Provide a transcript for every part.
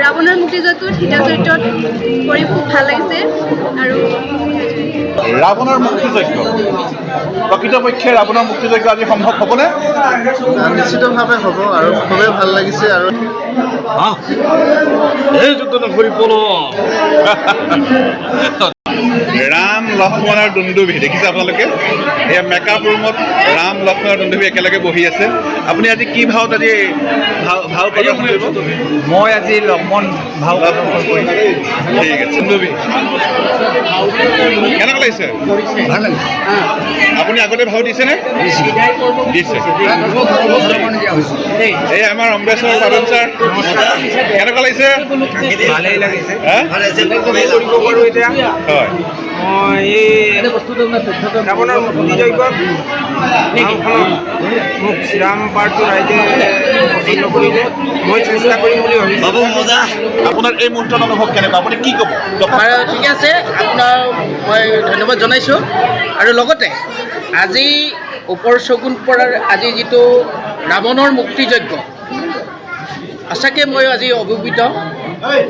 ৰাৱণৰ মুক্তিযজ্ঞত সীতা চৰিত্ৰত কৰি খুব ভাল লাগিছে আৰু ৰাৱণৰ মুক্তিযজ্ঞ প্ৰকৃতপক্ষে ৰাৱণৰ মুক্তিযজ্ঞ আজি সম্ভৱ হ'বনে? নিশ্চিতভাৱে হ'ব আৰু খুবেই ভাল লাগিছে আৰু এই যুদ্ধ নকৰি পল ৰাম লক্ষ্মণ আৰু দুন্দুভি দেখিছে আপোনালোকে এয়া মেকআপ ৰুমত ৰাম লক্ষ্মণ আৰু দুন্দুভি একেলগে বহি আছে। আপুনি আজি কি ভাওত আজি ভাও প্ৰদৰ্শন কৰিব? মই আজি লক্ষ্মণ ভাও প্ৰদৰ্শন কৰিম। ঠিক আছে। দুন্দুভি কেনেকুৱা লাগিছে? ভাল লাগিছে। আপুনি আগতে ভাও দিছেনে? দিছে। এই আমাৰ অম্বেশ্বৰ বাদল ছাৰ কেনেকুৱা লাগিছে? ভালেই লাগিছে। কৰিব পাৰোঁ এতিয়া হয় মই এই ৰাৱণৰ মুক্তিযজ্ঞত গাঁওখনত মোক শ্ৰীৰাম পাৰ্টটো ৰাইজে পচন্দ কৰিলে মই চেষ্টা কৰিম বুলি ভাবিছোঁ। আপোনাৰ এই মুহূৰ্তত অনুভৱ কেনেকুৱা? আপুনি কি ক'ব? ঠিক আছে, আপোনাৰ মই ধন্যবাদ জনাইছোঁ আৰু লগতে আজি ওপৰ চকুন পৰাৰ আজি যিটো ৰাৱণৰ মুক্তিযজ্ঞ সঁচাকৈ মই আজি অভিভূত।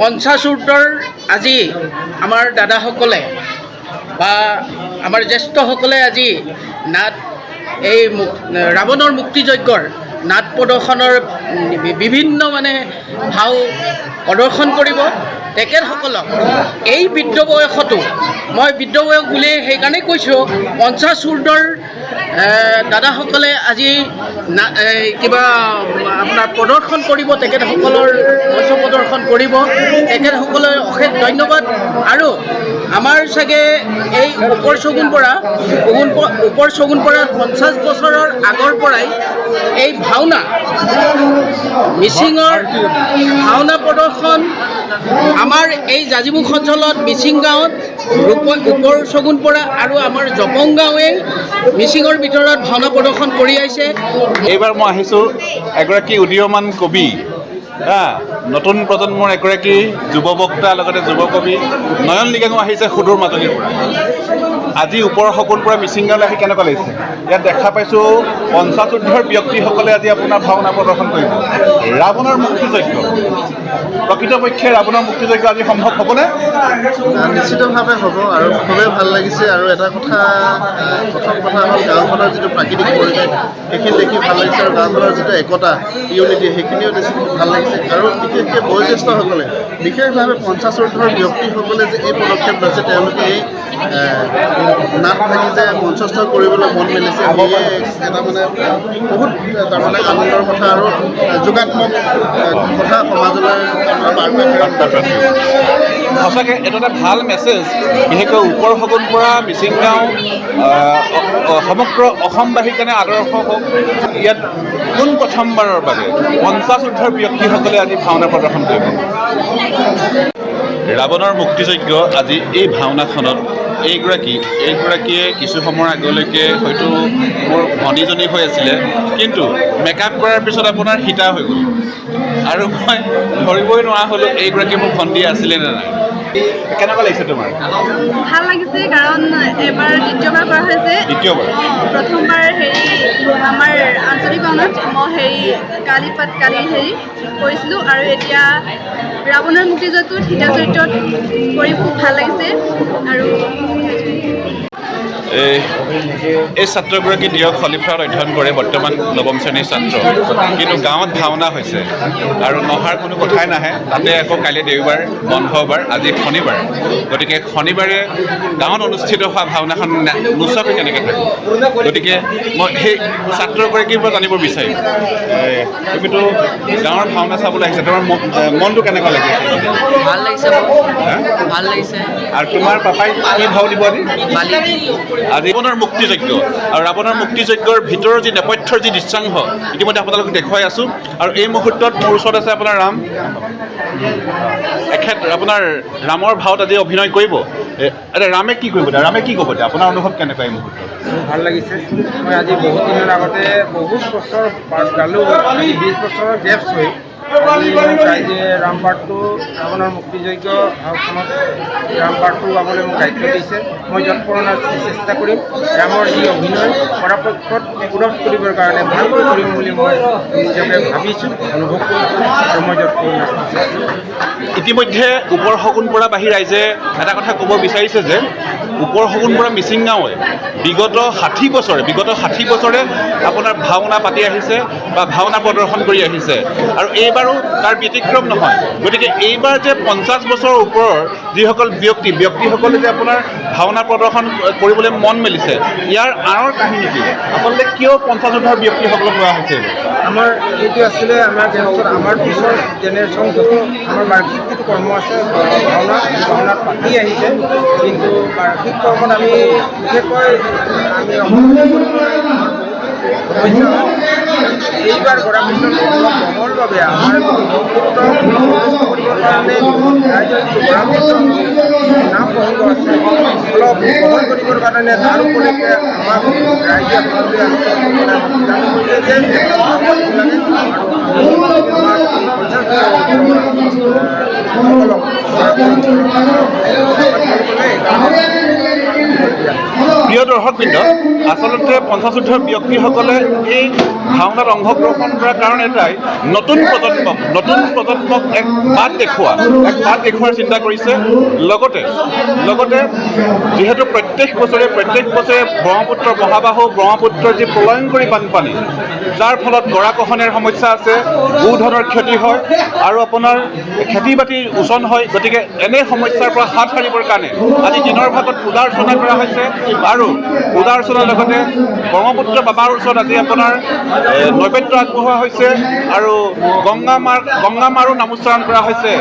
পঞ্চাশোৰ্ধৰ আজি আমাৰ দাদাসকলে বা আমাৰ জ্যেষ্ঠসকলে আজি নাট এই ৰাৱণৰ মুক্তিযজ্ঞৰ নাট প্ৰদৰ্শনৰ বিভিন্ন ভাও প্ৰদৰ্শন কৰিব। তেখেতসকলক এই বৃদ্ধ বয়সতো মই বৃদ্ধ বয়স বুলি সেইকাৰণেই কৈছোঁ, পঞ্চাশোৰ্ধৰ দাদাসকলে আজি কিবা আপোনাৰ প্ৰদৰ্শন কৰিব, তেখেতসকলৰ মঞ্চ প্ৰদৰ্শন কৰিব। তেখেতসকলৰ অশেষ ধন্যবাদ। আৰু আমাৰ চাগে এই ওপৰ চগুন পৰা 50 বছৰৰ আগৰ পৰাই এই ভাওনা মিচিঙৰ ভাওনা প্ৰদৰ্শন আমাৰ এই জাজিমুখ অঞ্চলত মিচিং গাঁৱত ওপৰ চগুন পৰা আৰু আমাৰ জপং গাঁৱে মিচিঙৰ ভিতৰত ভাওনা প্ৰদৰ্শন কৰি আহিছে। এইবাৰ মই আহিছোঁ এগৰাকী উদীয়মান কবি, নতুন প্ৰজন্মৰ এগৰাকী যুৱ বক্তা লগতে যুৱ কবি নয়ন লিগাঙো আহিছে সুদূৰ মাজুলীৰ পৰা। আজি ওপৰ সকলোৰ পৰা মিচিং গাঁৱলৈ আহি কেনেকুৱা লাগিছে? ইয়াত দেখা পাইছোঁ পঞ্চাশোৰ্ধৰ ব্যক্তিসকলে আজি আপোনাৰ ভাওনা প্ৰদৰ্শন কৰিব। ৰাৱণৰ মুক্তিযজ্ঞ প্ৰকৃতপক্ষে ৰাৱণৰ মুক্তিযজ্ঞ আজি সম্ভৱ হ'বনে? নিশ্চিতভাৱে হ'ব আৰু খুবেই ভাল লাগিছে। আৰু এটা কথা, প্ৰথম কথা হ'ল গাঁওখনৰ যিটো প্ৰাকৃতিক পৰিৱেশ সেইখিনি দেখি ভাল লাগিছে আৰু গাঁওখনৰ যিটো একতা ইউনিটি সেইখিনিও দেখি ভাল লাগিছে। আৰু বিশেষকৈ বয়োজ্যেষ্ঠসকলে বিশেষভাৱে পঞ্চাশোৰ্ধৰ ব্যক্তিসকলে যে এই পদক্ষেপ লৈছে, তেওঁলোকে এই নাট ভাগি যে মঞ্চস্থ কৰিবলৈ মন মেলিছে, সেয়ে এটা বহুত তাৰমানে আনন্দৰ কথা আৰু যোগাত্মক কথা সমাজলৈ বাৰ্তা প্ৰেৰণ। সঁচাকৈ এইটো এটা ভাল মেছেজ। বিশেষকৈ ওপৰ সগুন পৰা মিচিং গাঁও সমগ্ৰ অসমবাসীৰ কাৰণে আদৰ্শ হওক। ইয়াত পোনপ্ৰথমবাৰৰ বাবে পঞ্চাশোৰ্ধৰ ব্যক্তিসকলে আজি ভাওনা প্ৰদৰ্শন কৰিব। ৰাৱণৰ মুক্তিযজ্ঞ আজি এই ভাওনাখনত এইগৰাকীয়ে কিছু সময়ৰ আগলৈকে হয়তো মোৰ ভনীজনী হৈ আছিলে, কিন্তু মেকআপ কৰাৰ পিছত আপোনাৰ সীতা হৈ গ'ল আৰু মই ধৰিবই নোৱাৰা হ'লোঁ এইগৰাকী মোৰ ভণ্টি আছিলে নে নাই। কেনেকুৱা লাগিছে তোমাৰ? ভাল লাগিছে, কাৰণ এবাৰ দ্বিতীয়বাৰ কৰা হৈছে। দ্বিতীয়বাৰ? প্ৰথমবাৰ আমাৰ আঞ্চলিক ভাওনাত মই কালি কৰিছিলোঁ আৰু এতিয়া ৰাৱণৰ মুক্তিযজ্ঞত সীতা চৰিত্ৰত কৰি খুব ভাল লাগিছে আৰু এই ছাত্ৰগৰাকী দিয়ক খলিফাত অধ্যয়ন কৰে, বৰ্তমান নৱম শ্ৰেণীৰ ছাত্ৰ, কিন্তু গাঁৱত ভাওনা হৈছে আৰু নহাৰ কোনো কথাই নাহে। তাতে আকৌ কাইলৈ দেওবাৰ বন্ধবাৰ, আজি শনিবাৰ, গতিকে শনিবাৰে গাঁৱত অনুষ্ঠিত হোৱা ভাওনাখন নোচোৱাকৈ কেনেকৈ থাকে। গতিকে মই সেই ছাত্ৰগৰাকীৰ পৰা জানিব বিচাৰিম, তুমিতো গাঁৱৰ ভাওনা চাবলৈ আহিছা, তোমাৰ মনটো কেনেকুৱা লাগিছে? ভাল লাগিছে, ভাল লাগিছে। আৰু তোমাৰ পাপাই কি ভাও দিব আজি? আজি ৰাৱণৰ মুক্তিযজ্ঞ আৰু ৰাৱণৰ মুক্তিযজ্ঞৰ ভিতৰৰ যি নেপথ্যৰ যি দৃশ্যাংশ ইতিমধ্যে আপোনালোকক দেখুৱাই আছোঁ। আৰু এই মুহূৰ্তত মোৰ ওচৰত আছে আপোনাৰ ৰাম। আপোনাৰ ৰামৰ ভাওত আজি অভিনয় কৰিব। ৰামে কি কৰিব? ৰামে কি ক'ব? আপোনাৰ অনুভৱ কেনেকুৱা এই মুহূৰ্তত? ভাল লাগিছে। মই আজি বহুত দিনৰ আগতে বহুত বছৰ পাঠ গালোঁ, 20 বছৰৰ গেপছ হৈ আজি মোক ৰাইজে ৰাম পাঠটো ৰাৱণৰ মুক্তিযজ্ঞ ভাওখনত ৰাম পাঠটো গাবলৈ মোক দায়িত্ব দিছে। মই যৎপৰোনাস্তি চেষ্টা কৰিম ৰামৰ যি অভিনয় পৰাপক্ষত পূৰণ কৰিবৰ কাৰণে ভালকৈ কৰিম বুলি মই নিজকে ভাবিছোঁ, অনুভৱ কৰিছোঁ আৰু মই যৎপৰোনাস্তি ইতিমধ্যে ওপৰ শগুনপৰাবাসী ৰাইজে এটা কথা ক'ব বিচাৰিছে যে ওপৰ শগুনপৰা মিচিং গাঁৱে বিগত 60 বছৰে আপোনাৰ ভাওনা পাতি আহিছে বা ভাওনা প্ৰদৰ্শন কৰি আহিছে আৰু এইবাৰো তাৰ ব্যতিক্ৰম নহয়। গতিকে এইবাৰ যে 50 বছৰৰ ওপৰৰ যিসকল ব্যক্তিসকলে যে আপোনাৰ ভাওনা প্ৰদৰ্শন কৰিবলৈ মন মেলিছে, ইয়াৰ আঁৰৰ কাহিনী কি? আচলতে কিয় 50 উৰ্ধৰ ব্যক্তিসকলক লোৱা হৈছে? আমাৰ এইটো আছিলে আমাৰ পিছৰ জেনেৰেশ্যন যত আমাৰ বাৰ্ষিক যিটো কৰ্ম আছে ভাওনাত পাতি আহিছে, কিন্তু বাৰ্ষিক কৰ্মত আমি বিশেষকৈ এইবাৰ গৰাকৃষ্ণ কৰ্মৰ বাবে আমাৰ কৰিবৰ কাৰণে ৰাইজৰ যিটো গৰাকৃষ্ণ নাম প্ৰসংগ আছে অলপ বহল কৰিবৰ কাৰণে তাৰ উপলক্ষে আমাক ৰাইজে আপোনালোকে প্ৰিয় দৰ্শকবৃন্দ, আচলতে 50 উৰ্ধৰ ব্যক্তিসকলে এই ভাওনাত অংশগ্ৰহণ কৰাৰ কাৰণ এটাই নতুন প্ৰজন্মক এক বাট দেখুওৱাৰ চিন্তা কৰিছে। লগতে যিহেতু প্ৰত্যেক বছৰে ব্ৰহ্মপুত্ৰৰ যি প্ৰলয়ংকৰী বানপানী, যাৰ ফলত গৰাখহনীয়াৰ সমস্যা আছে, গোধনৰ ক্ষতি হয় আৰু আপোনাৰ খেতি বাতিৰ ওচন হয়। গতিকে এনে সমস্যাৰ পৰা হাত সাৰিবৰ কাৰণে আজি দিনৰ ভাগত পূজা অৰ্চনা কৰা হৈছে আৰু পূজা অৰ্চনাৰ লগতে ব্ৰহ্মপুত্ৰ বাবাৰ ওচৰত আজি আপোনাৰ নৈবেদ্য আগবঢ়োৱা হৈছে আৰু গংগা মাৰো নামোচ্চাৰণ কৰা হৈছে।